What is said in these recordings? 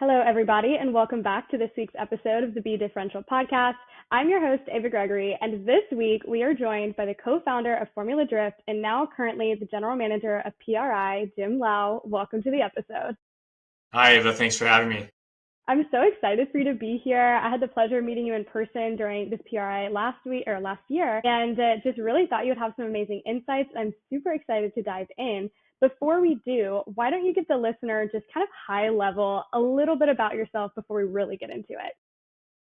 Hello, everybody, and welcome back to this week's episode of the BeDifferential Podcast. I'm your host, Ava Gregory, and this week we are joined by the co-founder of Formula Drift and now currently the general manager of PRI, Jim Liaw. Welcome to the episode. Hi, Ava. Thanks for having me. I'm so excited for you to be here. I had the pleasure of meeting you in person during this PRI last year, and just really thought you would have some amazing insights. I'm super excited to dive in. Before we do, why don't you give the listener just kind of high level a little bit about yourself before we really get into it?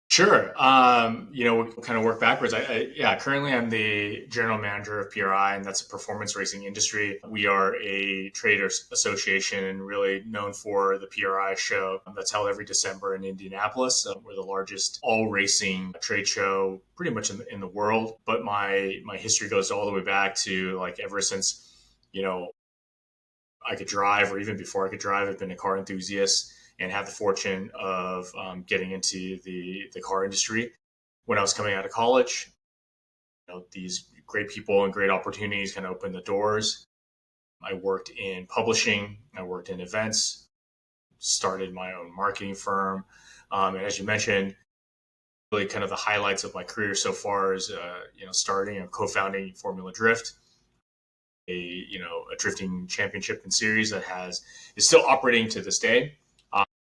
Sure. We'll kind of work backwards. Currently I'm the general manager of PRI, and that's a performance racing industry. We are a trade association and really known for the PRI show that's held every December in Indianapolis. We're the largest all racing trade show pretty much in the world. But my history goes all the way back to like ever since, I could drive, or even before I could drive, I've been a car enthusiast and had the fortune of getting into the car industry. When I was coming out of college, these great people and great opportunities kind of opened the doors. I worked in publishing, I worked in events, started my own marketing firm. And as you mentioned, really kind of the highlights of my career so far is, starting and co-founding Formula Drift, a drifting championship and series that is still operating to this day.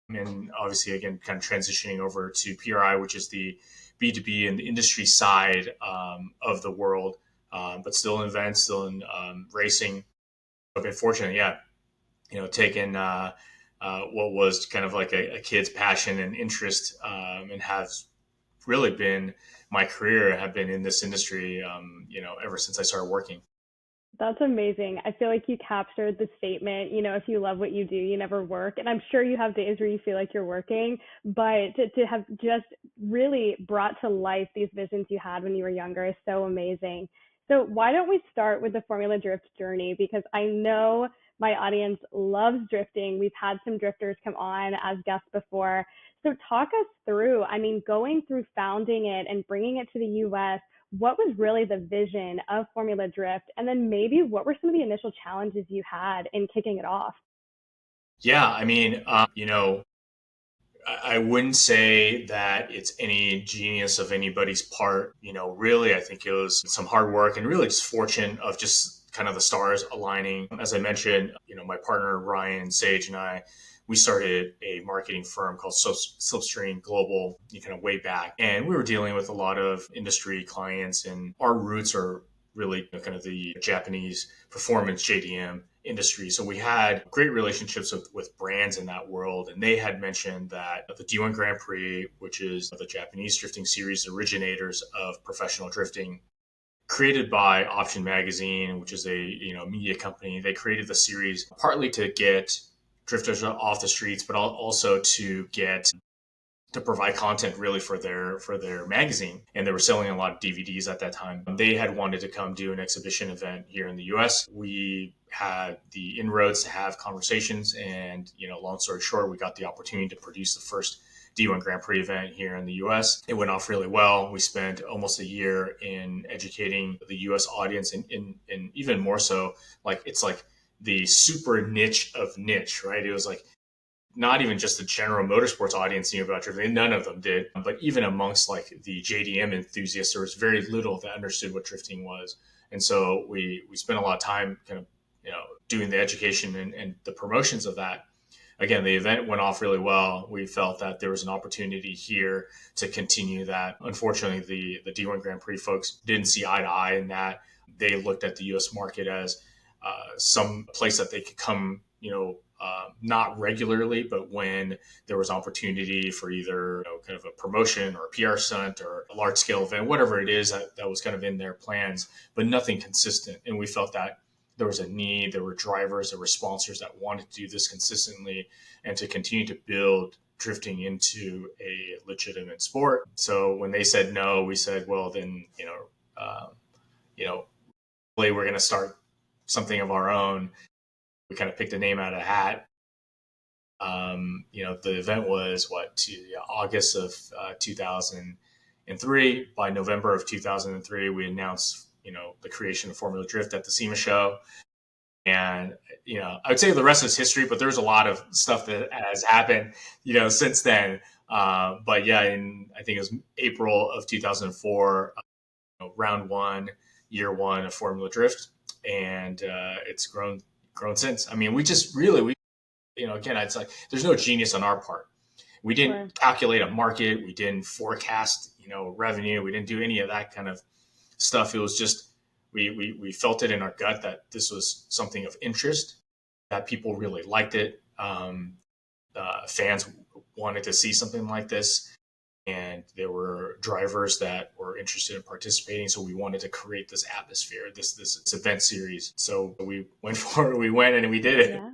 And obviously, again, kind of transitioning over to PRI, which is the B2B and the industry side of the world, but still in events, still in racing. I've been fortunate, taking what was kind of like a kid's passion and interest, and has really been my career. Have been in this industry, ever since I started working. That's amazing. I feel like you captured the statement, if you love what you do, you never work. And I'm sure you have days where you feel like you're working, but to have just really brought to life these visions you had when you were younger is so amazing. So why don't we start with the Formula Drift journey? Because I know my audience loves drifting. We've had some drifters come on as guests before. So talk us through, going through founding it and bringing it to the US, what was really the vision of Formula Drift? And then maybe what were some of the initial challenges you had in kicking it off? Yeah, I wouldn't say that it's any genius of anybody's part. Really, I think it was some hard work and really just fortune of just kind of the stars aligning. As I mentioned, my partner, Ryan Sage, and we started a marketing firm called Slipstream Global, kind of way back. And we were dealing with a lot of industry clients, and our roots are really kind of the Japanese performance JDM industry. So we had great relationships with brands in that world. And they had mentioned that the D1 Grand Prix, which is the Japanese drifting series, originators of professional drifting, created by Option Magazine, which is a media company. They created the series partly to get drifters off the streets, but also to provide content really for their magazine. And they were selling a lot of DVDs at that time. They had wanted to come do an exhibition event here in the US. We had the inroads to have conversations, and long story short, we got the opportunity to produce the first D1 Grand Prix event here in the US. It went off really well. We spent almost a year in educating the US audience, and even more so, it's like the super niche of niche, right? It was like not even just the general motorsports audience knew about drifting. None of them did. But even amongst like the JDM enthusiasts, there was very little that understood what drifting was. And so we spent a lot of time kind of, doing the education and the promotions of that. Again, the event went off really well. We felt that there was an opportunity here to continue that. Unfortunately, the D1 Grand Prix folks didn't see eye to eye in that. They looked at the US market as some place that they could come, not regularly, but when there was opportunity for either kind of a promotion or a PR stunt or a large scale event, whatever it is that was kind of in their plans, but nothing consistent. And we felt that there was a need, there were drivers, there were sponsors that wanted to do this consistently and to continue to build drifting into a legitimate sport. So when they said no, we said, well, then, we're going to start something of our own. We kind of picked a name out of a hat. The event was August of 2003. By November of 2003, we announced, the creation of Formula Drift at the SEMA show. And, I would say the rest is history, but there's a lot of stuff that has happened, since then. But yeah, I think it was April of 2004, round one, year one of Formula Drift. And it's grown since. I mean, we just really, again, it's like there's no genius on our part. We didn't Sure. calculate a market. We didn't forecast, revenue. We didn't do any of that kind of stuff. It was just we felt it in our gut that this was something of interest, that people really liked it. Fans wanted to see something like this, and there were drivers that were interested in participating. So we wanted to create this atmosphere, this event series. So we went for it. We went and we did it. Yeah.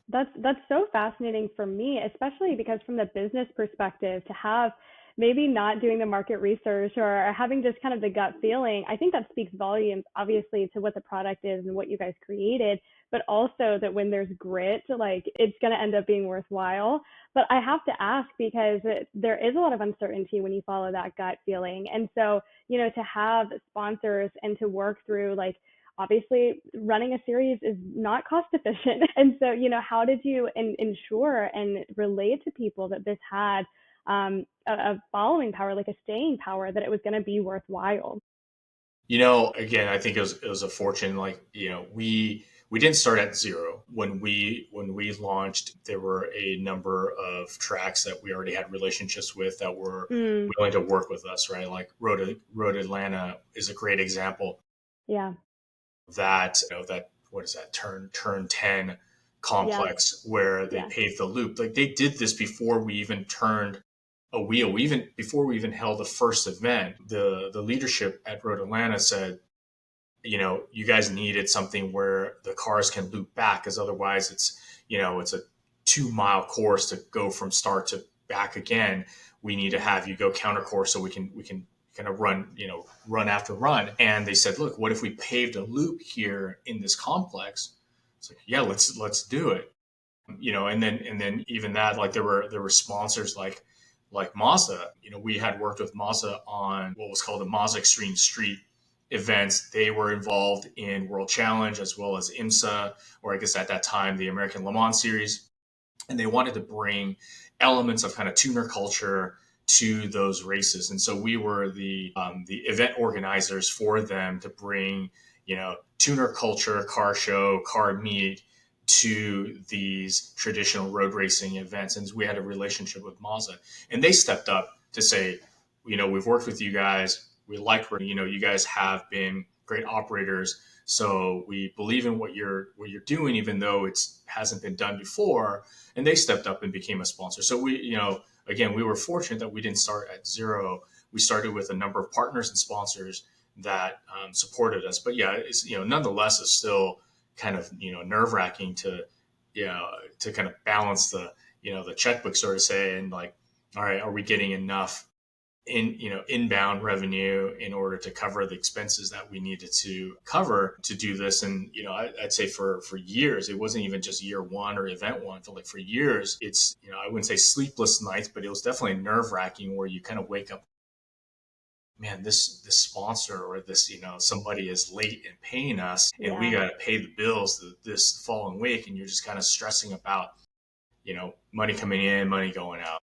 That's so fascinating for me, especially because from the business perspective, to have maybe not doing the market research or having just kind of the gut feeling, I think that speaks volumes, obviously, to what the product is and what you guys created, but also that when there's grit, like it's going to end up being worthwhile. But I have to ask because there is a lot of uncertainty when you follow that gut feeling. And so, to have sponsors and to work through like obviously running a series is not cost efficient. And so, how did you ensure and relate to people that this had a following power, like a staying power, that it was going to be worthwhile? Again, I think it was a fortune. Like, we didn't start at zero. When we launched, there were a number of tracks that we already had relationships with that were Mm, willing to work with us, right? Like Road Atlanta is a great example yeah. of that. That, what is that, turn 10 Yeah. complex where they Yeah. paved the loop. Like, they did this before we even turned a wheel. Even before we even held the first event, the leadership at Road Atlanta said, you guys needed something where the cars can loop back, because otherwise it's a 2 mile course to go from start to back again. We need to have you go counter course so we can kind of run after run. And they said, look, what if we paved a loop here in this complex? It's like, yeah, let's do it. And then even that, like, there were sponsors like Mazda. We had worked with Mazda on what was called the Mazda Extreme Street events. They were involved in World Challenge as well as IMSA, or I guess at that time the American Le Mans Series, and they wanted to bring elements of kind of tuner culture to those races. And so we were the event organizers for them to bring tuner culture, car show, car meet to these traditional road racing events. And we had a relationship with Mazda, and they stepped up to say, we've worked with you guys. We like, you guys have been great operators. So we believe in what you're doing, even though it hasn't been done before. And they stepped up and became a sponsor. So again, we were fortunate that we didn't start at zero. We started with a number of partners and sponsors that supported us. But yeah, it's, nonetheless, it's still kind of, nerve wracking to kind of balance the checkbook, sort of say, and like, all right, are we getting enough inbound revenue in order to cover the expenses that we needed to cover to do this? And I'd say for years, it wasn't even just year one or event one. For years, it's, I wouldn't say sleepless nights, but it was definitely nerve wracking, where you kind of wake up, man, this sponsor or this, somebody is late in paying us, and we Yeah. got to pay the bills this following week, and you're just kind of stressing about money coming in, money going out.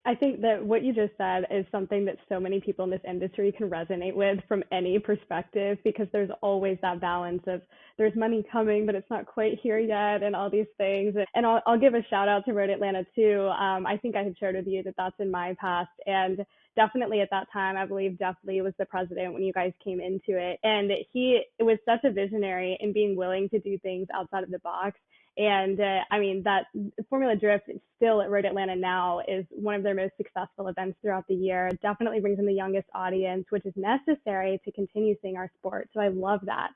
I think that what you just said is something that so many people in this industry can resonate with from any perspective, because there's always that balance of there's money coming, but it's not quite here yet, and all these things. And I'll give a shout out to Road Atlanta too. I think I had shared with you that that's in my past. And definitely at that time, I believe Jeff Lee was the president when you guys came into it. And he was such a visionary in being willing to do things outside of the box. And I mean, that Formula Drift still at Road Atlanta now is one of their most successful events throughout the year. It definitely brings in the youngest audience, which is necessary to continue seeing our sport. So I love that.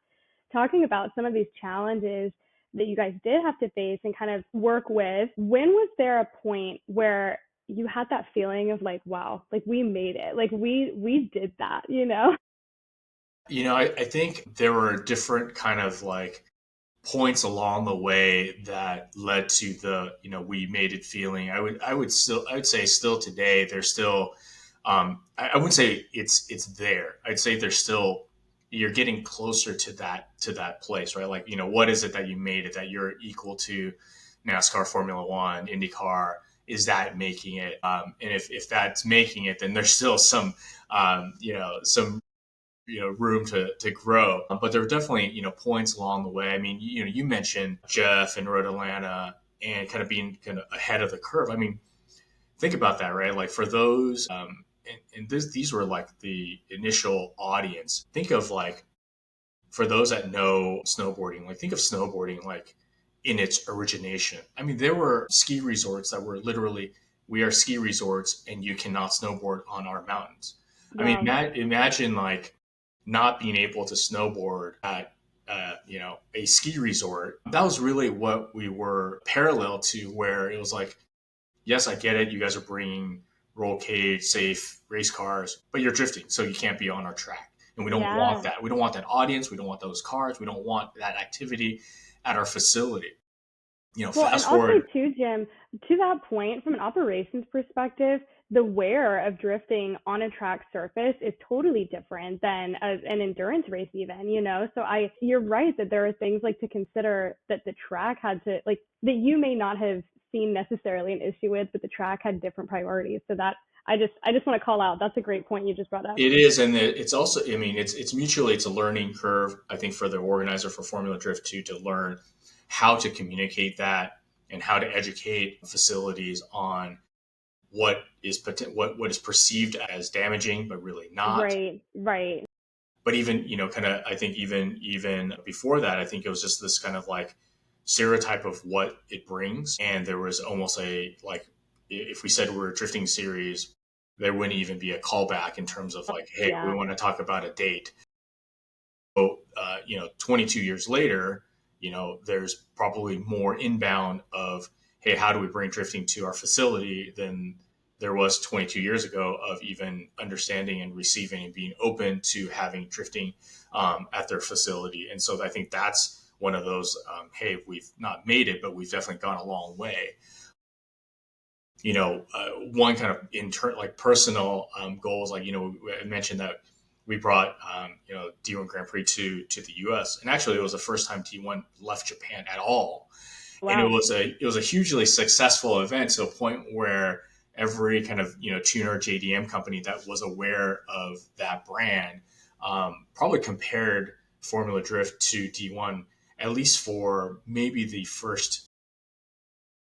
Talking about some of these challenges that you guys did have to face and kind of work with, when was there a point where you had that feeling of like, wow, like we made it, like we did that, you know? I think there were different kind of like points along the way that led to the we made it feeling. I would say still today there's still I wouldn't say it's there. I'd say there's still you're getting closer to that place, right? Like, what is it that you made it that you're equal to NASCAR, Formula One, IndyCar? Is that making it? And if that's making it, then there's still some room to grow. But there are definitely, points along the way. I mean, you mentioned Jeff and Road Atlanta and kind of being kind of ahead of the curve. I mean, think about that, right? Like for those, these were like the initial audience. Think of like, for those that know snowboarding, like think of snowboarding like in its origination. I mean, there were ski resorts that were literally, we are ski resorts and you cannot snowboard on our mountains. I mean, Wow. imagine like not being able to snowboard at a ski resort. That was really what we were parallel to, where it was like, yes, I get it. You guys are bringing roll cage, safe race cars, but you're drifting, so you can't be on our track. And we don't want Yeah. that. We don't want that audience. We don't want those cars. We don't want that activity at our facility. Well, and Fast also forward. too, Jim, to that point, from an operations perspective, the wear of drifting on a track surface is totally different than an endurance race even. So you're right that there are things like to consider that the track had to, like, that you may not have seen necessarily an issue with, but the track had different priorities. So that I just want to call out. That's a great point you just brought up. It is, and it's also. I mean, it's mutually. It's a learning curve. I think for the organizer for Formula Drift to learn how to communicate that and how to educate facilities on what is perceived as damaging, but really not. Right, right. But even, kind of, I think even before that, I think it was just this kind of like stereotype of what it brings, and there was almost a like, if we said we're a drifting series, there wouldn't even be a callback in terms of like, hey, we Yeah, want to talk about a date. So, 22 years later, there's probably more inbound of, hey, how do we bring drifting to our facility than there was 22 years ago of even understanding and receiving and being open to having drifting at their facility. And so I think that's one of those, hey, we've not made it, but we've definitely gone a long way. One kind of like personal goals, like, I mentioned that we brought, D1 Grand Prix to the U.S. And actually, it was the first time D1 left Japan at all. And wow. it was a hugely successful event, to a point where every kind of, tuner JDM company that was aware of that brand probably compared Formula Drift to D1, at least for maybe the first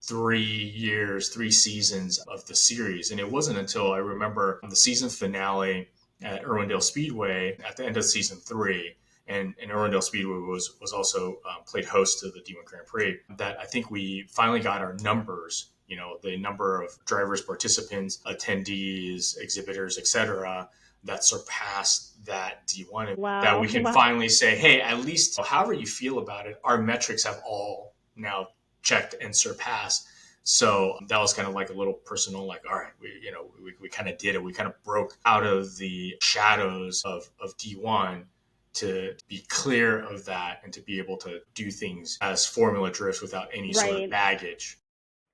3 years, 3 seasons of the series. And it wasn't until I remember the season finale at Irwindale Speedway at the end of season 3. And Irwindale Speedway was also played host to the D1 Grand Prix, that I think we finally got our numbers, the number of drivers, participants, attendees, exhibitors, etc., that surpassed that D1, that we Wow. can Wow. finally say, hey, at least however you feel about it, our metrics have all now checked and surpassed. So that was kind of like a little personal, like, all right, we kind of did it. We kind of broke out of the shadows of D1 to be clear of that and to be able to do things as Formula Drift without any sort of Right. baggage.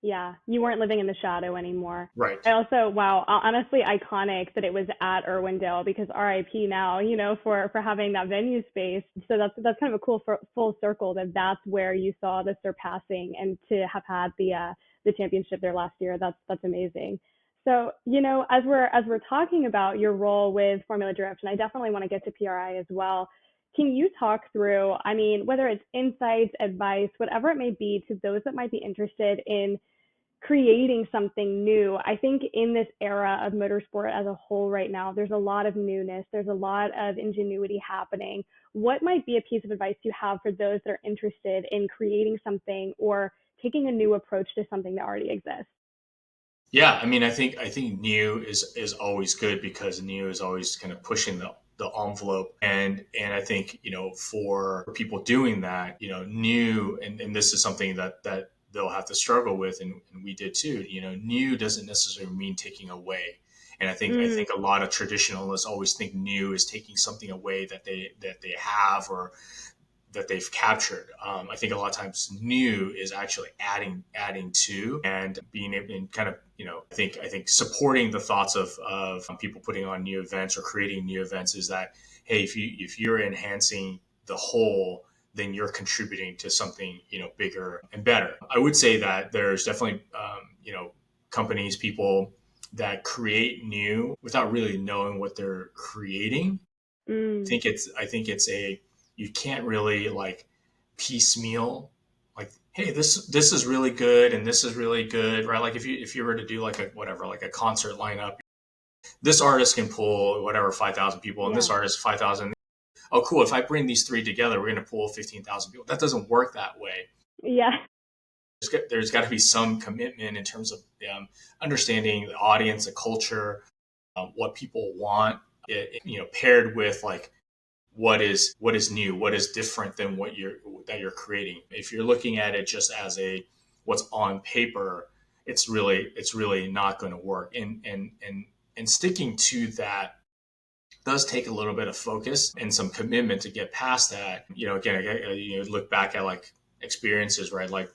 Yeah, you weren't living in the shadow anymore. Right. I also, wow, honestly iconic that it was at Irwindale, because RIP now, for having that venue space. So that's kind of a cool full circle, that that's where you saw the surpassing, and to have had the championship there last year. That's amazing. So, as we're talking about your role with Formula Drift, and I definitely want to get to PRI as well. Can you talk through, I mean, whether it's insights, advice, whatever it may be, to those that might be interested in creating something new? I think in this era of motorsport as a whole right now, there's a lot of newness, there's a lot of ingenuity happening. What might be a piece of advice you have for those that are interested in creating something or taking a new approach to something that already exists? Yeah, I mean, I think new is always good, because new is always kind of pushing the envelope, and I think, for people doing that, new, and this is something that they'll have to struggle with, and we did too. New doesn't necessarily mean taking away. And I think a lot of traditionalists always think new is taking something away that they have, or that they've captured. I think a lot of times new is actually adding to and being able and kind of, I think supporting the thoughts of people putting on new events or creating new events is that, hey, if you're enhancing the whole, then you're contributing to something, bigger and better. I would say that there's definitely, companies, people that create new without really knowing what they're creating. I think it's you can't really like piecemeal like, hey, this is really good and this is really good, right? Like if you were to do like a concert lineup, this artist can pull whatever 5,000 people and this artist 5,000. Oh, cool. If I bring these three together, we're going to pull 15,000 people. That doesn't work that way. Yeah. There's got to be some commitment in terms of understanding the audience, the culture, what people want, paired with like what is new, what is different than what you're creating. If you're looking at it just as what's on paper, it's really not going to work. And sticking to that does take a little bit of focus and some commitment to get past that. Again, look back at like experiences, right? Like,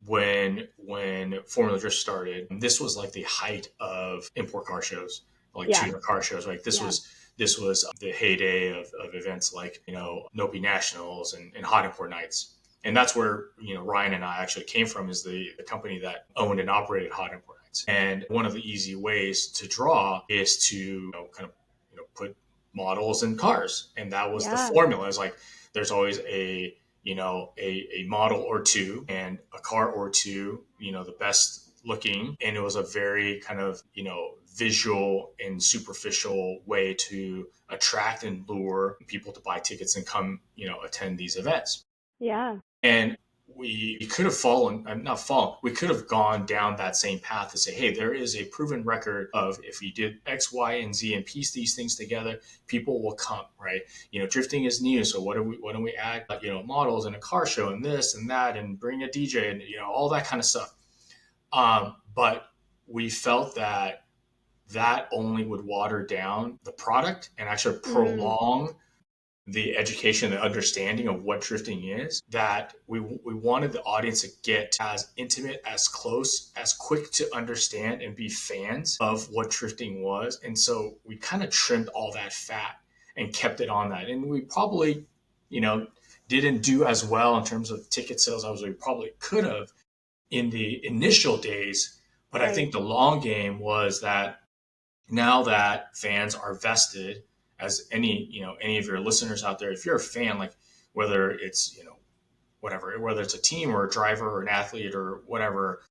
when Formula Drift started, this was like the height of import car shows, like tuner car shows, right? This was the heyday of events like, Nopi Nationals and Hot Import Nights. And that's where, Ryan and I actually came from, is the company that owned and operated Hot Import Nights. And one of the easy ways to draw is to kind of, put models in cars. And that was the formula. It's like, there's always a model or two and a car or two, the best looking. And it was a very kind of, visual and superficial way to attract and lure people to buy tickets and come, attend these events. Yeah. And we could have we could have gone down that same path to say, hey, there is a proven record of if you did X, Y, and Z and piece these things together, people will come, right? Drifting is new. So why don't we add, models in a car show and this and that and bring a DJ and, all that kind of stuff. But we felt that only would water down the product and actually prolong the education and understanding of what drifting is, that we wanted the audience to get as intimate, as close, as quick to understand and be fans of what drifting was. And so we kind of trimmed all that fat and kept it on that. And we probably, didn't do as well in terms of ticket sales as we probably could have in the initial days. But I think the long game was that now that fans are vested, as any of your listeners out there, if you're a fan, like whether it's, whether it's a team or a driver or an athlete or whatever,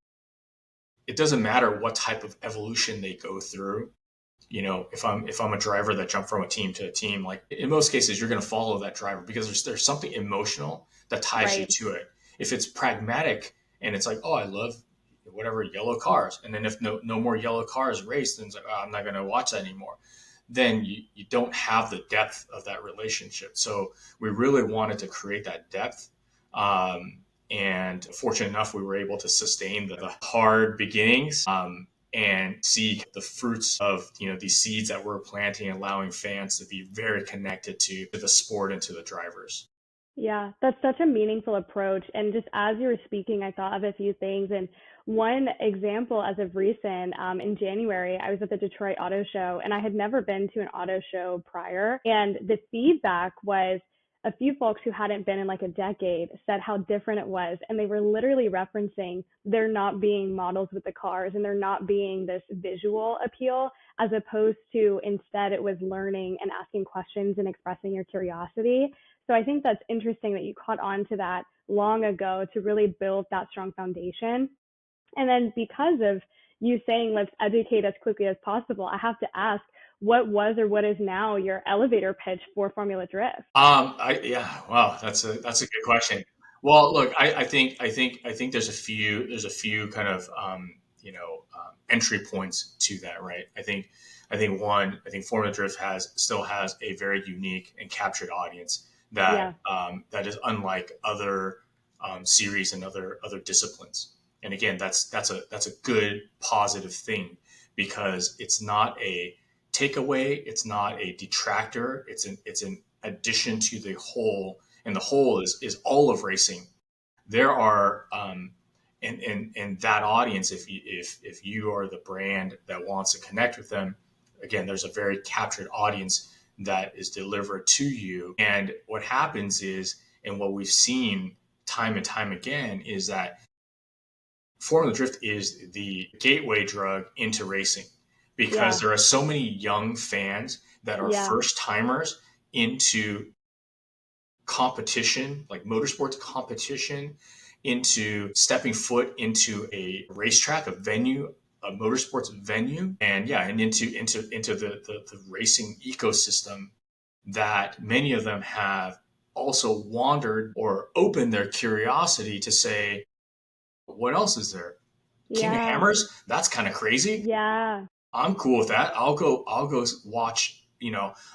it doesn't matter what type of evolution they go through. If I'm a driver that jumped from a team to a team, like in most cases, you're going to follow that driver because there's something emotional that ties you to it. If it's pragmatic and it's like, oh, I love whatever yellow cars. And then if no more yellow cars race, then it's like, oh, I'm not going to watch that anymore. Then you don't have the depth of that relationship. So we really wanted to create that depth. And fortunate enough, we were able to sustain the hard beginnings and see the fruits of these seeds that we're planting, allowing fans to be very connected to the sport and to the drivers. Yeah, that's such a meaningful approach. And just as you were speaking, I thought of a few things. And one example as of recent, in January, I was at the Detroit Auto Show and I had never been to an auto show prior. And the feedback was a few folks who hadn't been in like a decade said how different it was. And they were literally referencing there not being models with the cars and there not being this visual appeal, as opposed to instead it was learning and asking questions and expressing your curiosity. So I think that's interesting that you caught on to that long ago to really build that strong foundation. And then because of you saying, let's educate as quickly as possible, I have to ask, what was or what is now your elevator pitch for Formula Drift? Wow, that's a good question. Well, look, I think there's a few kind of entry points to that, right? I think Formula Drift still has a very unique and captured audience that is unlike other series and other disciplines. And again, that's a good positive thing because it's not a takeaway, it's not a detractor, it's an addition to the whole and the whole is all of racing. There are and that audience, if you are the brand that wants to connect with them, again, there's a very captured audience that is delivered to you. And what happens is, and what we've seen time and time again, is that Formula Drift is the gateway drug into racing, because there are so many young fans that are first timers into competition, like motorsports competition, into stepping foot into a racetrack, a venue, a motorsports venue, and into the racing ecosystem, that many of them have also wandered or opened their curiosity to say, what else is there? King of Hammers? That's kind of crazy. Yeah. I'm cool with that. I'll go watch,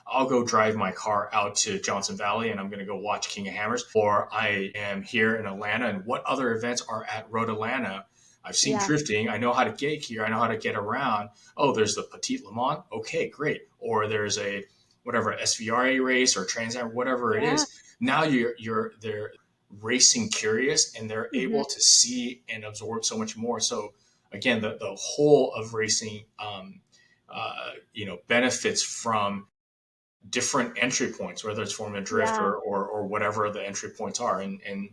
I'll go drive my car out to Johnson Valley and I'm going to go watch King of Hammers. Or I am here in Atlanta, and what other events are at Road Atlanta? I've seen drifting. I know how to get here. I know how to get around. Oh, there's the Petit Le Mans. Okay, great. Or there's a whatever SVRA race or Trans Am, whatever it is. Now they're racing curious, and they're able to see and absorb so much more. So again, the whole of racing, benefits from different entry points, whether it's Formula Drift or whatever the entry points are, and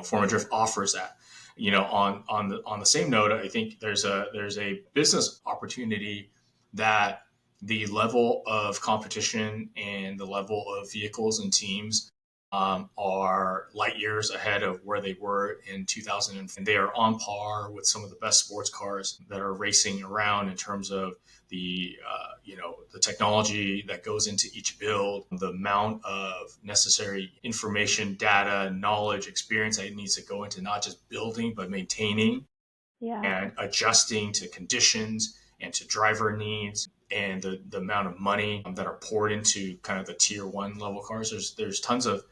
Formula Drift offers that. On the same note, I think there's a business opportunity that the level of competition and the level of vehicles and teams are light years ahead of where they were in 2000. And they are on par with some of the best sports cars that are racing around in terms of the technology that goes into each build, the amount of necessary information, data, knowledge, experience that it needs to go into not just building, but maintaining and adjusting to conditions and to driver needs, and the amount of money that are poured into kind of the tier one level cars. There's tons of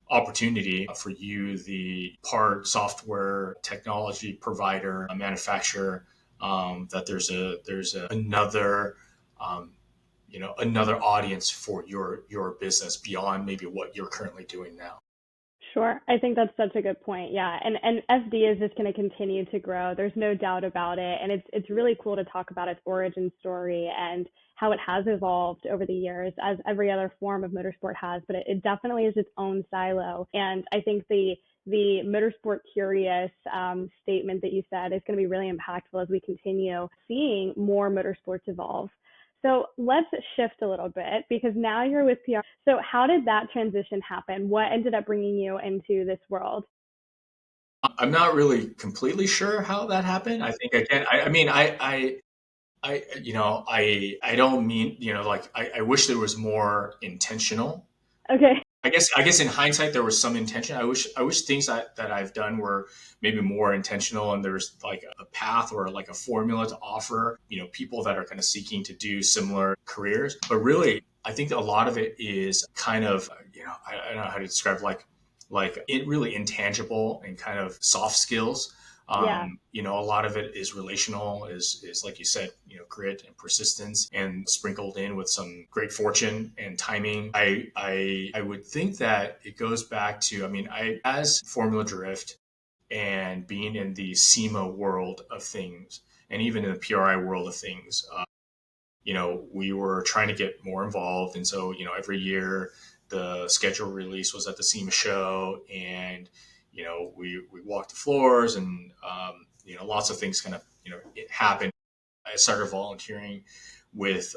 opportunity for you, the part, software, technology provider, manufacturer, that there's another audience for your business beyond maybe what you're currently doing now. Sure. I think that's such a good point. Yeah. And FD is just going to continue to grow. There's no doubt about it. And it's really cool to talk about its origin story and how it has evolved over the years, as every other form of motorsport has, but it definitely is its own silo. And I think the motorsport curious statement that you said is going to be really impactful as we continue seeing more motorsports evolve. So let's shift a little bit, because now you're with PRI. So how did that transition happen? What ended up bringing you into this world? I'm not really completely sure how that happened. I think again, I don't mean, like I wish there was more intentional. Okay. I guess in hindsight there was some intention. I wish things that I've done were maybe more intentional, and there's like a path or like a formula to offer, people that are kind of seeking to do similar careers. But really, I think a lot of it is kind of, I don't know how to describe, like it really intangible and kind of soft skills. A lot of it is relational, is like you said, grit and persistence, and sprinkled in with some great fortune and timing. I would think that it goes back to, as Formula Drift and being in the SEMA world of things, and even in the PRI world of things, we were trying to get more involved. And so, every year the schedule release was at the SEMA show, and we walked the floors, and lots of things kind of it happened. I started volunteering with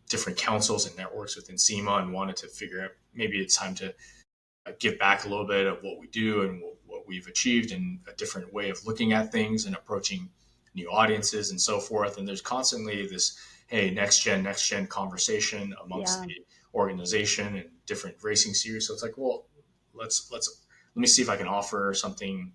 different councils and networks within SEMA, and wanted to figure out maybe it's time to give back a little bit of what we do and what we've achieved, and a different way of looking at things and approaching new audiences and so forth. And there's constantly this, hey, next gen conversation amongst the organization and different racing series. So it's like, well, let me see if I can offer something,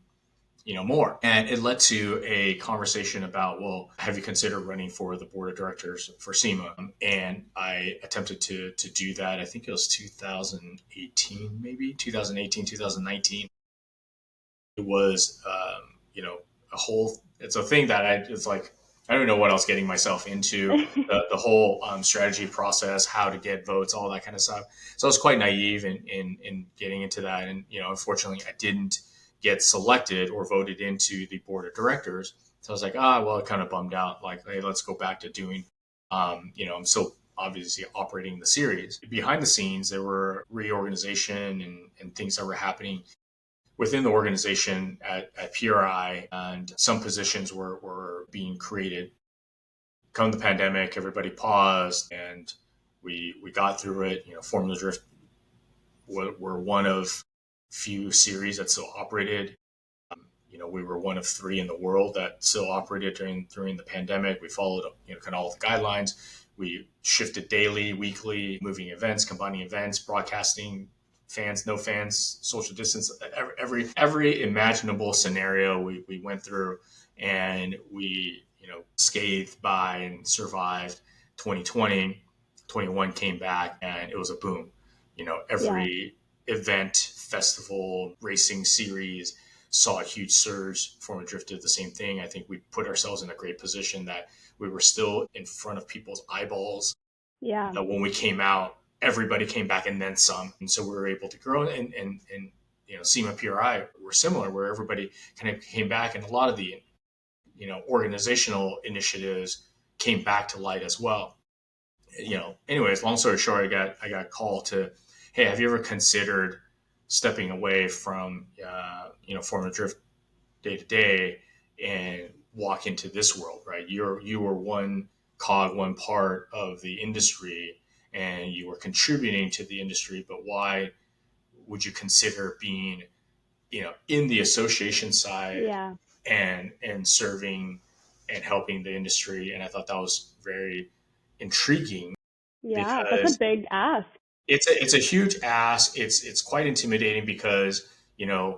more. And it led to a conversation about, well, have you considered running for the board of directors for SEMA? And I attempted to do that. I think it was 2018, maybe 2018, 2019. It was, it's a thing that it's like, I don't know what I was getting myself into, the whole strategy process, how to get votes, all that kind of stuff. So I was quite naive in getting into that. And, unfortunately, I didn't get selected or voted into the board of directors. So I was like, well, I kind of bummed out. Like, hey, let's go back to doing, I'm still obviously operating the series. Behind the scenes, there were reorganization and things that were happening within the organization at PRI, and some positions were being created. Come the pandemic, everybody paused, and we got through it. Formula Drift were one of few series that still operated. We were one of three in the world that still operated during the pandemic. We followed kind of all the guidelines. We shifted daily, weekly, moving events, combining events, broadcasting, fans, no fans, social distance, every imaginable scenario we went through, and we scathed by and survived 2020. 21 came back and it was a boom. Every event, festival, racing series saw a huge surge. Formula Drift did the same thing. I think we put ourselves in a great position that we were still in front of people's eyeballs. Yeah. When we came out, everybody came back and then some. And so we were able to grow, and SEMA PRI were similar, where everybody kind of came back, and a lot of the, organizational initiatives came back to light as well. Anyways, long story short, I got called to, hey, have you ever considered stepping away from, Formula Drift day to day and walk into this world, right? You were one cog, one part of the industry, and you were contributing to the industry, but why would you consider being, in the association side and serving and helping the industry? And I thought that was very intriguing. Yeah, that's a big ask. It's a huge ask. It's quite intimidating because,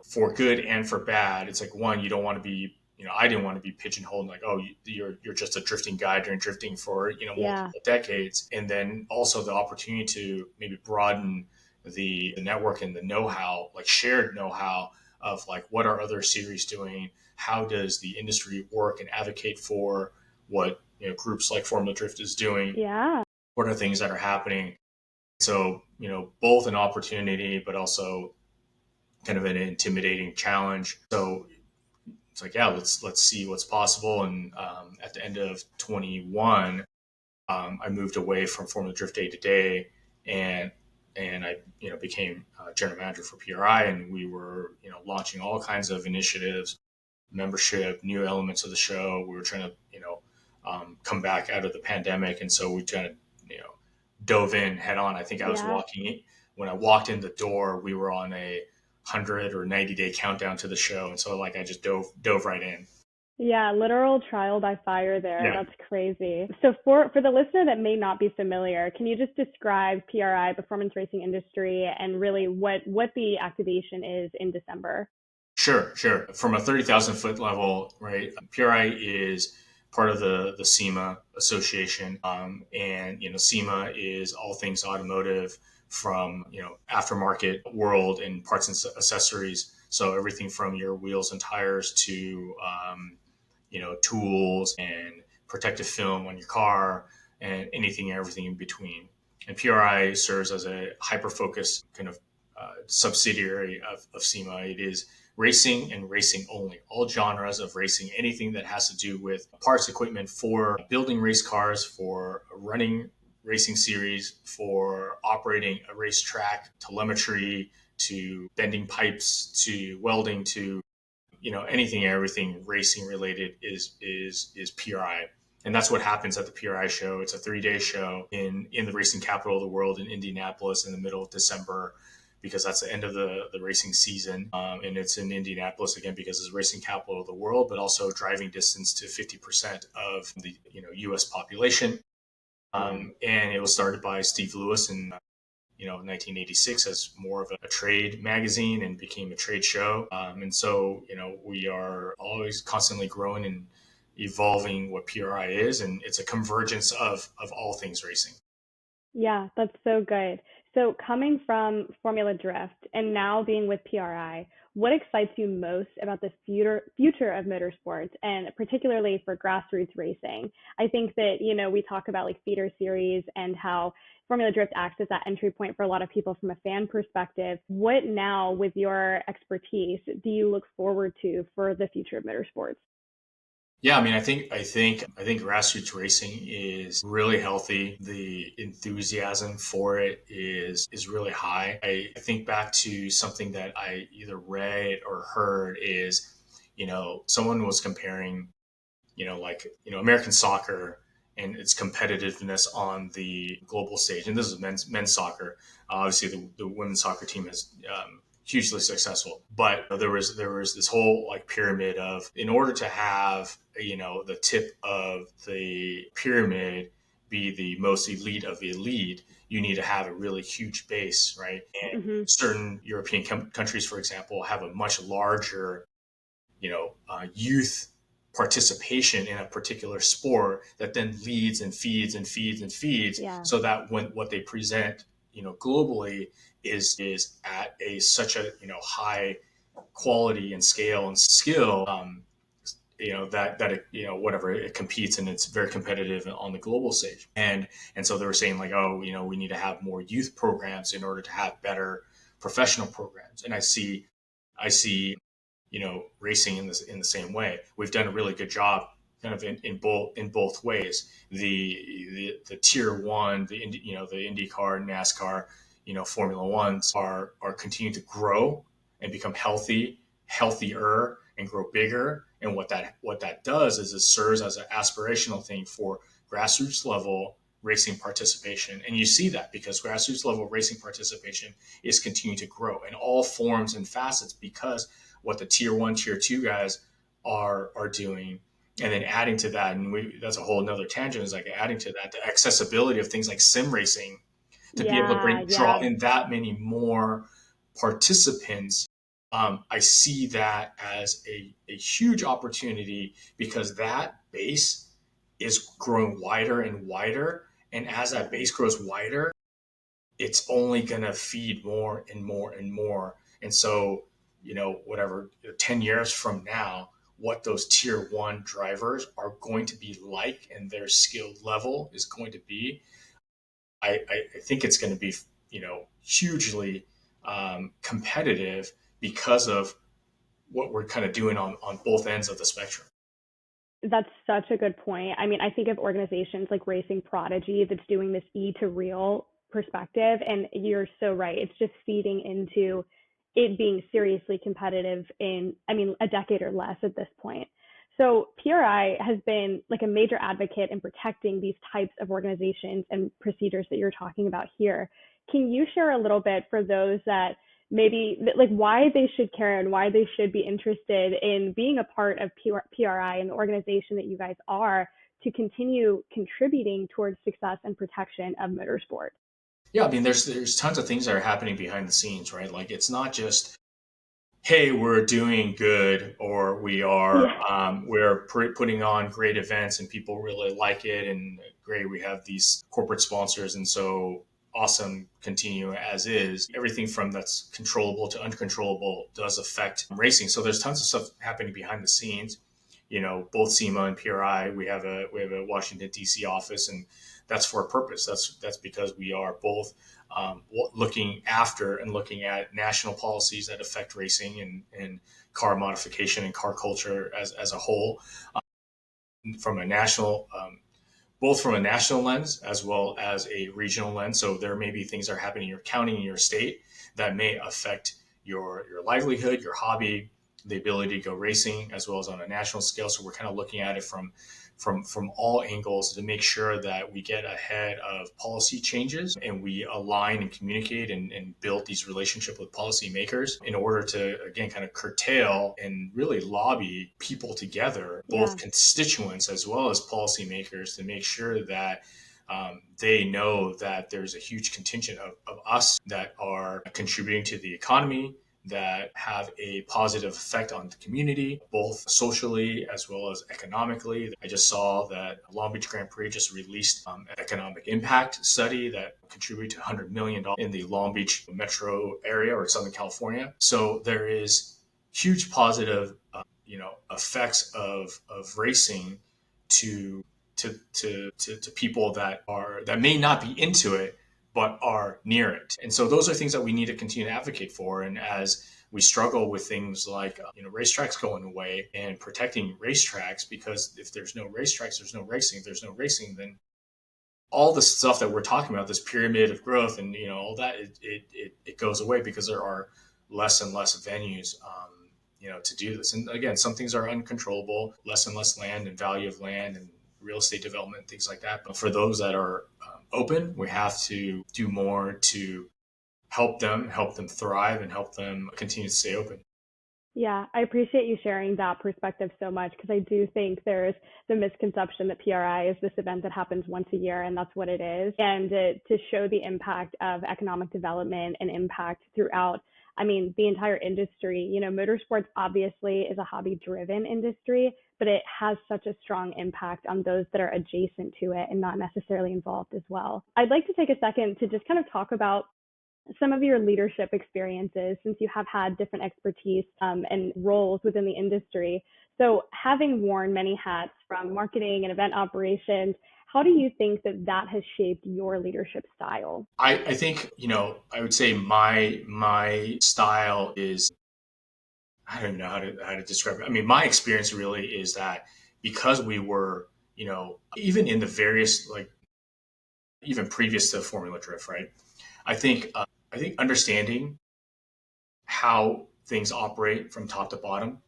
for good and for bad, it's like, one, you don't want to be, I didn't want to be pigeonholed like, oh, you're just a drifting guy during drifting for, multiple decades. And then also the opportunity to maybe broaden the network and the know-how, like shared know-how of like, what are other series doing? How does the industry work and advocate for what, groups like Formula Drift is doing? Yeah. What are things that are happening? So, both an opportunity, but also kind of an intimidating challenge. So it's like, yeah, let's see what's possible. And at the end of 21, I moved away from Formula Drift day to day, and I became general manager for PRI, and we were launching all kinds of initiatives, membership, new elements of the show. We were trying to come back out of the pandemic, and so we kind of dove in head on. I think I was when I walked in the door, we were on a 100 or 90-day countdown to the show. And so I just dove right in. Yeah, literal trial by fire there. Yeah. That's crazy. So for the listener that may not be familiar, can you just describe PRI, Performance Racing Industry, and really what the activation is in December? Sure. From a 30,000 foot level, right? PRI is part of the SEMA association. And SEMA is all things automotive, from aftermarket world and parts and accessories. So everything from your wheels and tires to tools and protective film on your car, and anything and everything in between. And PRI serves as a hyper-focused kind of subsidiary of SEMA. It is racing and racing only, all genres of racing, anything that has to do with parts, equipment for building race cars, for running racing series, for operating a racetrack, telemetry, to bending pipes, to welding, to anything and everything racing related is PRI. And that's what happens at the PRI show. It's a 3-day show in the racing capital of the world in Indianapolis in the middle of December, because that's the end of the racing season. And it's in Indianapolis again because it's the racing capital of the world, but also driving distance to 50% of the U.S. population. And it was started by Steve Lewis in 1986 as more of a trade magazine, and became a trade show. And so, we are always constantly growing and evolving what PRI is, and it's a convergence of all things racing. Yeah, that's so good. So coming from Formula Drift and now being with PRI, what excites you most about the future of motorsports, and particularly for grassroots racing? I think that, we talk about like feeder series and how Formula Drift acts as that entry point for a lot of people from a fan perspective. What now, with your expertise, do you look forward to for the future of motorsports? Yeah, I mean, I think grassroots racing is really healthy. The enthusiasm for it is really high. I think back to something that I either read or heard is, someone was comparing, American soccer and its competitiveness on the global stage. And this is men's soccer. Obviously, the women's soccer team is hugely successful, but there was this whole like pyramid of, in order to have the tip of the pyramid be the most elite of the elite, you need to have a really huge base, right? And Mm-hmm. certain European countries, for example, have a much larger youth participation in a particular sport that then leads and feeds and feeds and feeds, Yeah. so that when what they present, globally is at a such a high quality and scale and skill, that it, whatever, it competes and it's very competitive on the global stage. And so they were saying like, oh, we need to have more youth programs in order to have better professional programs. And I see racing in the same way. We've done a really good job kind of in both ways. The tier one, the IndyCar, NASCAR, Formula Ones are continuing to grow and become healthier and grow bigger. And what that does is it serves as an aspirational thing for grassroots level racing participation. And you see that because grassroots level racing participation is continuing to grow in all forms and facets, because what the tier one, tier two guys are doing. And then adding to that, and that's a whole nother tangent, is like adding to that the accessibility of things like sim racing, to be able to draw in that many more participants. I see that as a huge opportunity, because that base is growing wider and wider. And as that base grows wider, it's only going to feed more and more and more. And so, whatever, 10 years from now, what those tier one drivers are going to be like and their skill level is going to be, I think it's going to be, hugely competitive, because of what we're kind of doing on both ends of the spectrum. That's such a good point. I mean, I think of organizations like Racing Prodigy that's doing this E to real perspective, and you're so right. It's just feeding into it being seriously competitive in, I mean, a decade or less at this point. So PRI has been like a major advocate in protecting these types of organizations and procedures that you're talking about here. Can you share a little bit for those that maybe like why they should care and why they should be interested in being a part of PRI and the organization that you guys are, to continue contributing towards success and protection of motorsport? Yeah, I mean, there's tons of things that are happening behind the scenes, right? Like, it's not just, hey, we're doing good, or we're putting on great events and people really like it, and great, we have these corporate sponsors, and so awesome, continue as is. Everything from that's controllable to uncontrollable does affect racing. So there's tons of stuff happening behind the scenes. Both SEMA and PRI, we have a Washington D.C. office, and that's for a purpose. That's because we are both looking after and looking at national policies that affect racing and car modification and car culture as a whole, from a national, both from a national lens as well as a regional lens. So there may be things that are happening in your county, in your state, that may affect your livelihood, your hobby, the ability to go racing, as well as on a national scale. So we're kind of looking at it from all angles to make sure that we get ahead of policy changes, and we align and communicate and build these relationships with policymakers in order to, again, kind of curtail and really lobby people together, both constituents as well as policymakers, to make sure that they know that there's a huge contingent of us that are contributing to the economy, that have a positive effect on the community, both socially as well as economically. I just saw that Long Beach Grand Prix just released an economic impact study that contributed to $100 million in the Long Beach metro area or Southern California. So there is huge positive, effects of racing to to people that may not be into it but are near it. And so those are things that we need to continue to advocate for. And as we struggle with things like racetracks going away and protecting racetracks, because if there's no racetracks, there's no racing. If there's no racing, then all the stuff that we're talking about, this pyramid of growth and all that, it goes away because there are less and less venues to do this. And again, some things are uncontrollable, less and less land and value of land and real estate development, things like that. But for those that are open, we have to do more to help them thrive and help them continue to stay open. Yeah, I appreciate you sharing that perspective so much, because I do think there's the misconception that PRI is this event that happens once a year, and that's what it is. And to show the impact of economic development and impact throughout, the entire industry. Motorsports obviously is a hobby-driven industry, but it has such a strong impact on those that are adjacent to it and not necessarily involved as well. I'd like to take a second to just kind of talk about some of your leadership experiences, since you have had different expertise and roles within the industry. So having worn many hats from marketing and event operations, how do you think that has shaped your leadership style? I think, I would say my style is, I don't know how to describe it. My experience really is that because we were, even in the various, like, even previous to Formula Drift, right? I think understanding how things operate from top to bottom,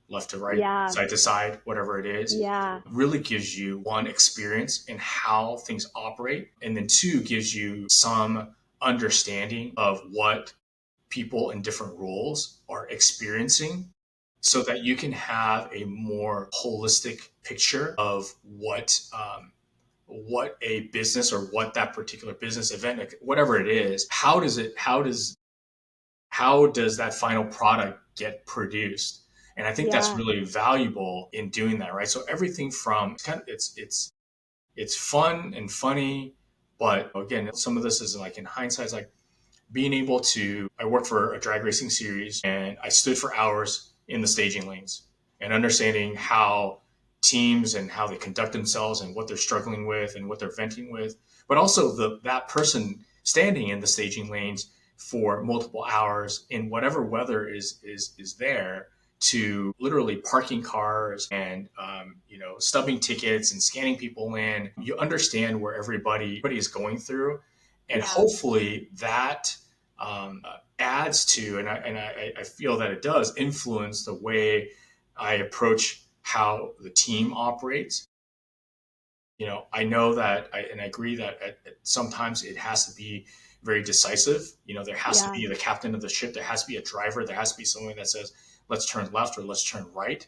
left to right, Yeah, side to side, whatever it is, yeah, really gives you, one, experience in how things operate, and then two, gives you some understanding of what people in different roles are experiencing, so that you can have a more holistic picture of what a business, or what that particular business event, whatever it is, how does that final product get produced. And I think that's yeah, really valuable in doing that, right? So everything from it's fun and funny, but again, some of this is like, in hindsight, it's like being able to, I worked for a drag racing series and I stood for hours in the staging lanes and understanding how teams and how they conduct themselves and what they're struggling with and what they're venting with, but also that person standing in the staging lanes for multiple hours in whatever weather is there, to literally parking cars and stubbing tickets and scanning people in. You understand where everybody is going through, and yeah, hopefully that adds to, and I feel that it does influence the way I approach how the team operates. I know that, and I agree that sometimes it has to be very decisive. There has to yeah, be the captain of the ship. There has to be a driver. There has to be someone that says, let's turn left or let's turn right.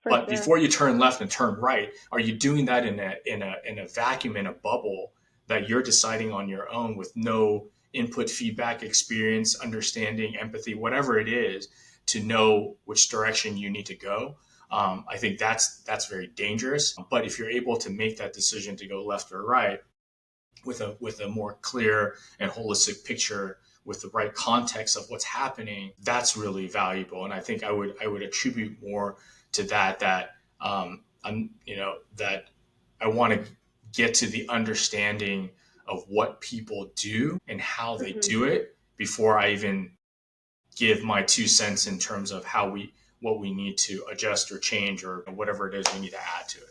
for But sure. before you turn left and turn right, are you doing that in a vacuum, in a bubble that you're deciding on your own with no input, feedback, experience, understanding, empathy, whatever it is, to know which direction you need to go? I think that's very dangerous. But if you're able to make that decision to go left or right with a more clear and holistic picture, with the right context of what's happening, that's really valuable. And I think I would attribute more to that that I want to get to the understanding of what people do and how they Mhm. do it before I even give my 2 cents in terms of what we need to adjust or change or whatever it is we need to add to it.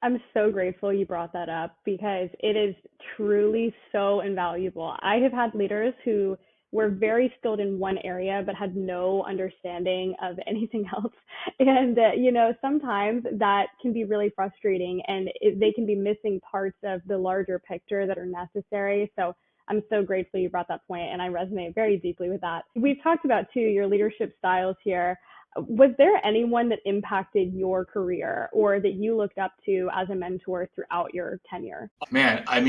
I'm so grateful you brought that up, because it is truly so invaluable. I have had leaders who were very skilled in one area but had no understanding of anything else. And, sometimes that can be really frustrating, and they can be missing parts of the larger picture that are necessary. So I'm so grateful you brought that point, and I resonate very deeply with that. We've talked about, too, your leadership styles here. Was there anyone that impacted your career or that you looked up to as a mentor throughout your tenure? Man, I've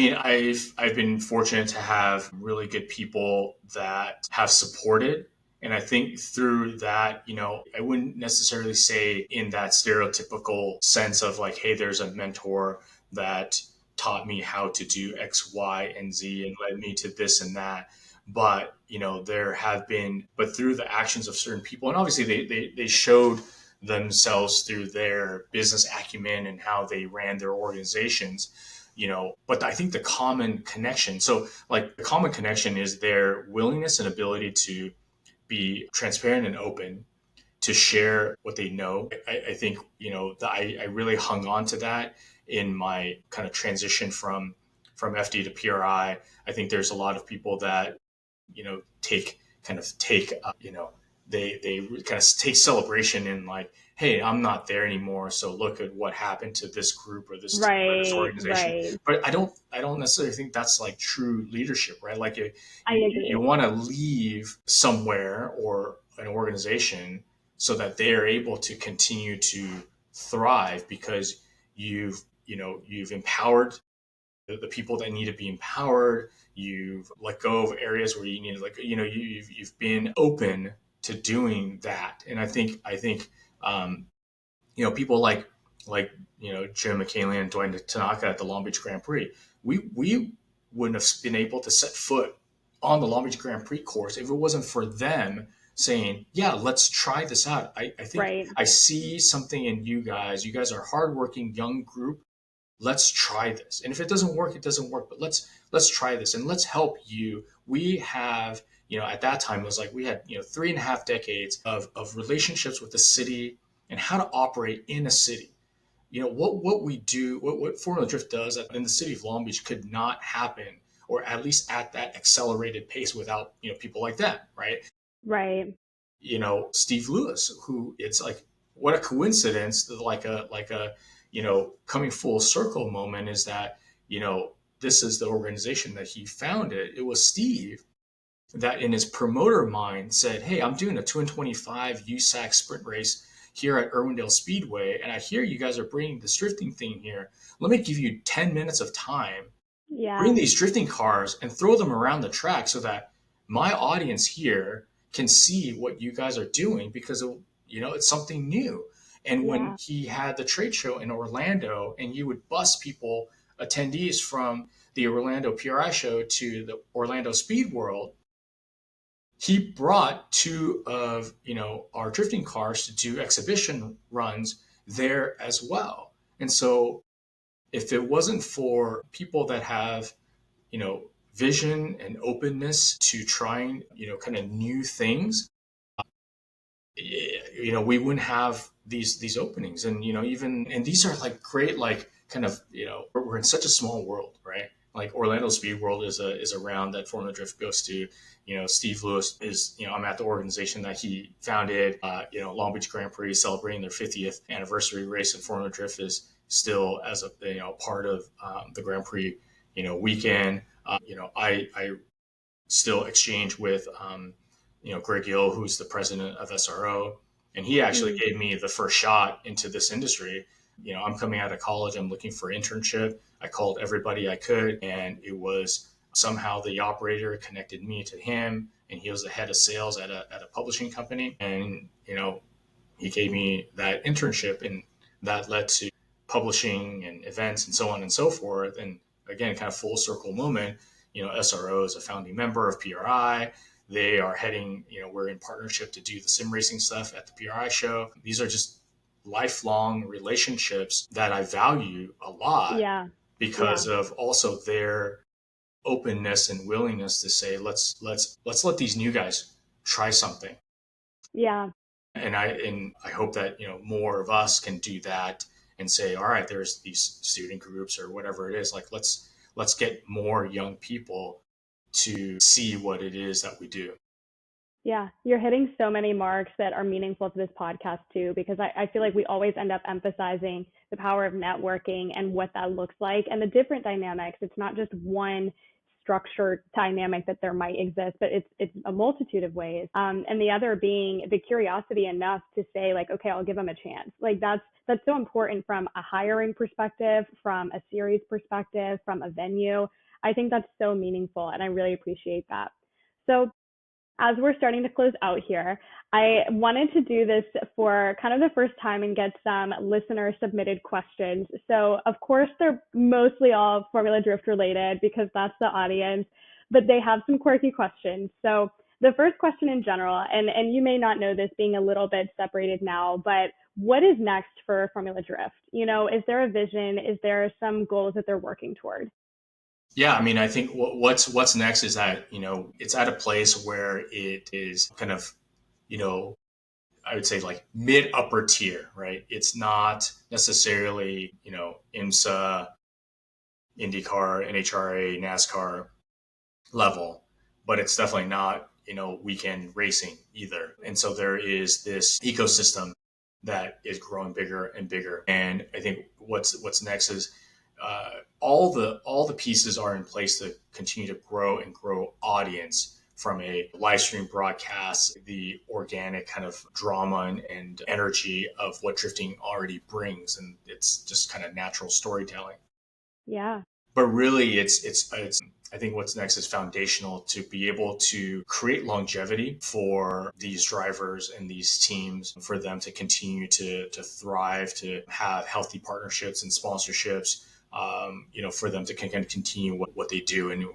been fortunate to have really good people that have supported. And I think through that, I wouldn't necessarily say in that stereotypical sense of like, hey, there's a mentor that taught me how to do X, Y, and Z and led me to this and that. but there have been, but through the actions of certain people, and obviously they showed themselves through their business acumen and how they ran their organizations, but I think the common connection, so like the common connection is their willingness and ability to be transparent and open, to share what they know. I think, I really hung on to that in my kind of transition from FD to PRI. I think there's a lot of people that, take, they kind of take celebration in like, hey, I'm not there anymore, so look at what happened to this group or this team or this Right, organization. right. But I don't necessarily think that's like true leadership, right? Like I you agree. want to leave somewhere or an organization so that they are able to continue to thrive because you've empowered the people that need to be empowered. You've let go of areas where you need to, like, you've been open to doing that. And I think people like Jim McCaley and Dwayne Tanaka at the Long Beach Grand Prix. We wouldn't have been able to set foot on the Long Beach Grand Prix course if it wasn't for them saying, yeah, let's try this out. I think Right, I see something in you guys. You guys are a hardworking young group. Let's try this. And if it doesn't work, it doesn't work. But let's try this and let's help you. We have, at that time it was like we had 3.5 decades of relationships with the city and how to operate in a city. What we do, what Formula Drift does in the city of Long Beach could not happen, or at least at that accelerated pace, without people like that, right? right. Steve Lewis, who, it's like, what a coincidence, like a coming full circle moment, is that this is the organization that he founded. It was Steve that in his promoter mind said, hey, I'm doing a 225 USAC sprint race here at Irwindale Speedway, and I hear you guys are bringing this drifting thing here. Let me give you 10 minutes of time, bring Yeah, these drifting cars and throw them around the track so that my audience here can see what you guys are doing, because it's something new. And when yeah, he had the trade show in Orlando and he would bus people, attendees from the Orlando PRI show to the Orlando Speed World, he brought two of our drifting cars to do exhibition runs there as well. And so if it wasn't for people that have you know vision and openness to trying kind of new things, we wouldn't have these openings. And even, and these are like great, like kind of, we're in such a small world, right? Like Orlando Speed World is a round that Formula Drift goes to. Steve Lewis is, I'm at the organization that he founded. Long Beach Grand Prix celebrating their 50th anniversary race, and Formula Drift is still as a part of the Grand Prix weekend. I still exchange with Greg Gill, who's the president of SRO, and he actually mm, gave me the first shot into this industry. I'm coming out of college, I'm looking for an internship. I called everybody I could, and it was somehow the operator connected me to him, and he was the head of sales at a publishing company, and he gave me that internship, and that led to publishing and events and so on and so forth. And again, kind of full circle moment. SRO is a founding member of PRI. They are heading, we're in partnership to do the sim racing stuff at the PRI show. These are just lifelong relationships that I value a lot yeah, yeah, because of also their openness and willingness to say, let's let these new guys try something. yeah. And I hope that more of us can do that and say, all right, there's these student groups or whatever it is, like let's get more young people to see what it is that we do. Yeah, you're hitting so many marks that are meaningful to this podcast too, because I feel like we always end up emphasizing the power of networking and what that looks like and the different dynamics. It's not just one structured dynamic that there might exist, but it's a multitude of ways. And the other being the curiosity enough to say like, okay, I'll give them a chance. Like that's so important from a hiring perspective, from a series perspective, from a venue. I think that's so meaningful, and I really appreciate that. So as we're starting to close out here, I wanted to do this for kind of the first time and get some listener submitted questions. So, of course, they're mostly all Formula Drift related because that's the audience. but they have some quirky questions. So the first question in general, and you may not know this being a little bit separated now, but what is next for Formula Drift? Is there a vision? Is there some goals that they're working toward? Yeah, I mean, I think what's next is that, it's at a place where it is kind of, you know, I would say like mid upper tier, right? It's not necessarily, IMSA, IndyCar, NHRA, NASCAR level, but it's definitely not, weekend racing either. And so there is this ecosystem that is growing bigger and bigger. And I think what's next is all the pieces are in place to continue to grow and grow audience from a live stream broadcast, the organic kind of drama and energy of what drifting already brings. And it's just kind of natural storytelling. Yeah. But really it's I think what's next is foundational to be able to create longevity for these drivers and these teams, for them to continue to thrive, to have healthy partnerships and sponsorships, for them to kind of continue what they do. And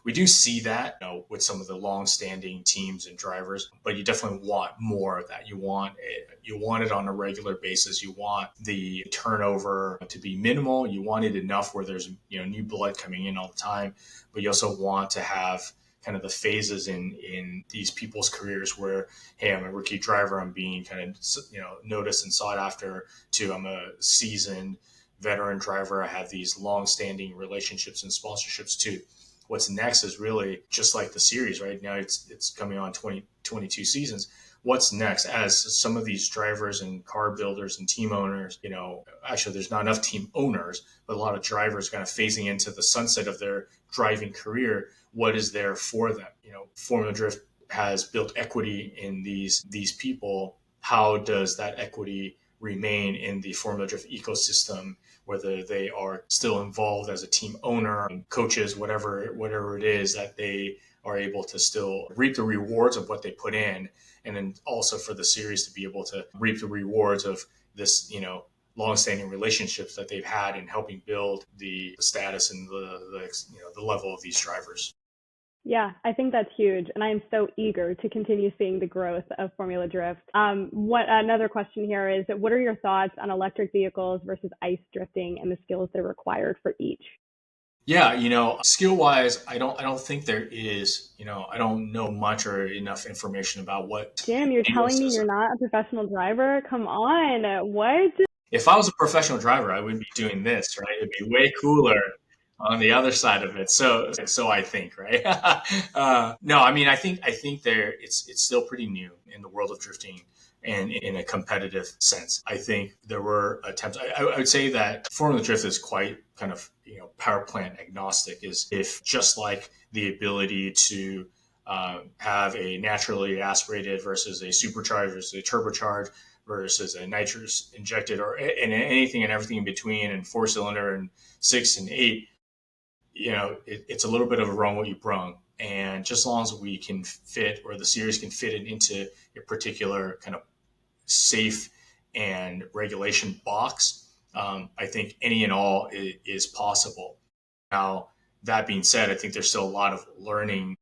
we do see that, with some of the long-standing teams and drivers, but you definitely want more of that. You want it on a regular basis. You want the turnover to be minimal. You want it enough where there's new blood coming in all the time, but you also want to have kind of the phases in these people's careers where, hey, I'm a rookie driver, I'm being kind of noticed and sought after, to I'm a seasoned veteran driver, I have these long-standing relationships and sponsorships too. What's next is really just like the series right now. It's coming on 22 seasons. What's next as some of these drivers and car builders and team owners, actually there's not enough team owners, but a lot of drivers kind of phasing into the sunset of their driving career. What is there for them? Formula Drift has built equity in these people. How does that equity remain in the Formula Drift ecosystem, whether they are still involved as a team owner, coaches, whatever it is, that they are able to still reap the rewards of what they put in. And then also for the series to be able to reap the rewards of this, long-standing relationships that they've had in helping build the status and the level of these drivers. Yeah, I think that's huge. And I'm so eager to continue seeing the growth of Formula Drift. Another question here is, what are your thoughts on electric vehicles versus ice drifting and the skills that are required for each? Yeah, skill wise, I don't think there is, I don't know much or enough information about what. Jim, you're telling me you're not a professional driver? Come on. What? If I was a professional driver, I would be doing this, right? It'd be way cooler on the other side of it. So I think, right? No, I mean, I think it's still pretty new in the world of drifting and in a competitive sense. I think there were attempts. I would say that Formula Drift is quite kind of, power plant agnostic, is if just like the ability to have a naturally aspirated versus a supercharged versus a turbocharged versus a nitrous injected, or and anything and everything in between, and 4-cylinder and 6 and 8, it's a little bit of a run what you brung. And just as long as we can fit, or the series can fit it into a particular kind of safe and regulation box, I think any and all is possible. Now, that being said, I think there's still a lot of learning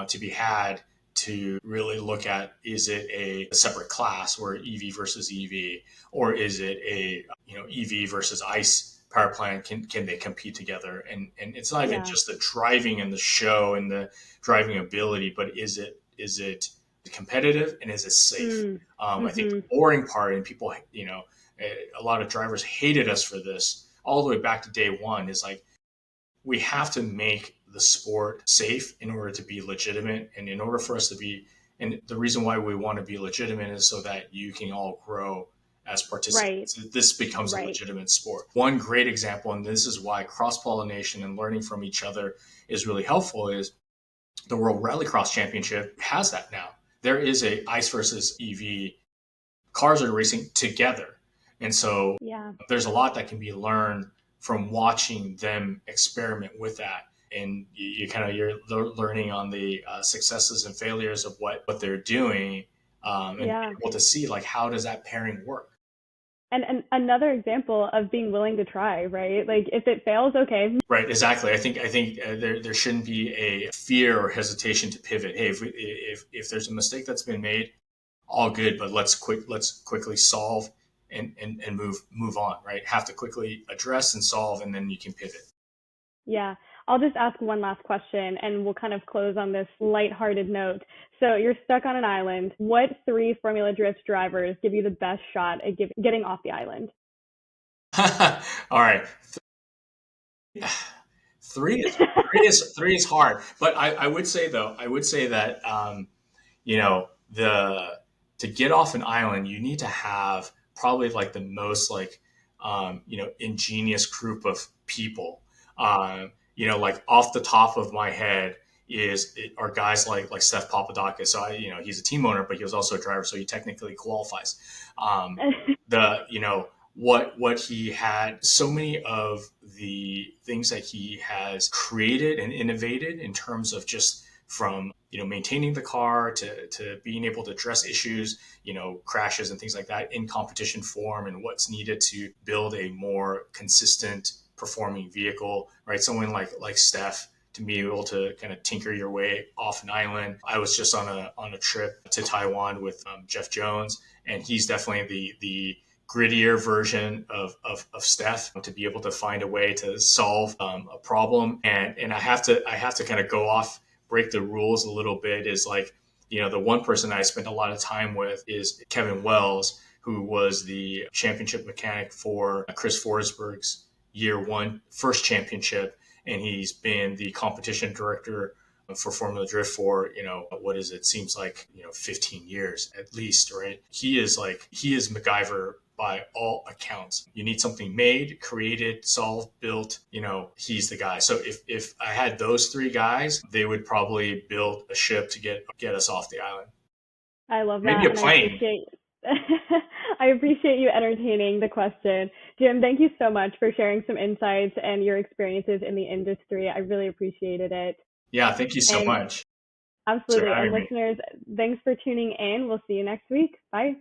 to be had to really look at, is it a separate class, or EV versus EV, or is it a EV versus ICE power plant? Can they compete together? And it's not even just the driving and the show and the driving ability, but is it competitive, and is it safe? I think the boring part, and people, a lot of drivers hated us for this all the way back to day one, is like, we have to make the sport safe in order to be legitimate. And in order for us to be, and the reason why we want to be legitimate is so that you can all grow as participants. Right. This becomes a legitimate sport. One great example, and this is why cross-pollination and learning from each other is really helpful, is the World Rallycross Championship has that now. There is a ICE versus EV. Cars are racing together. And so there's a lot that can be learned from watching them experiment with that. And you're learning on the successes and failures of what they're doing, and able to see, like, how does that pairing work? And another example of being willing to try, right? Like if it fails, okay. Right, exactly. I think there shouldn't be a fear or hesitation to pivot. Hey, if there's a mistake that's been made, all good, but let's quickly solve and move on. Right, have to quickly address and solve, and then you can pivot. Yeah. I'll just ask one last question and we'll kind of close on this lighthearted note. So you're stuck on an island. What three Formula Drift drivers give you the best shot at getting off the island? All right, three is hard, but I would say though I would say that you know the to get off an island you need to have probably like the most like ingenious group of people. Like off the top of my head are guys like Steph Papadakis. So he's a team owner, but he was also a driver, so he technically qualifies. The what he had, so many of the things that he has created and innovated in terms of just from maintaining the car to being able to address issues, crashes and things like that in competition form, and what's needed to build a more consistent performing vehicle, right? Someone like Steph, to be able to kind of tinker your way off an island. I was just on a trip to Taiwan with Jeff Jones, and he's definitely the grittier version of Steph, to be able to find a way to solve a problem. And I have to kind of go off, break the rules a little bit. Is like, the one person I spent a lot of time with is Kevin Wells, who was the championship mechanic for Chris Forsberg's year one first championship. And he's been the competition director for Formula Drift for, what is it? Seems like, 15 years at least, right? He is MacGyver by all accounts. You need something made, created, solved, built, he's the guy. So if I had those three guys, they would probably build a ship to get us off the island. I love that. Maybe a And plane. I appreciate you entertaining the question. Jim, thank you so much for sharing some insights and your experiences in the industry. I really appreciated it. Yeah, thank you so And much for absolutely. And having me. listeners, thanks for tuning in. We'll see you next week. Bye.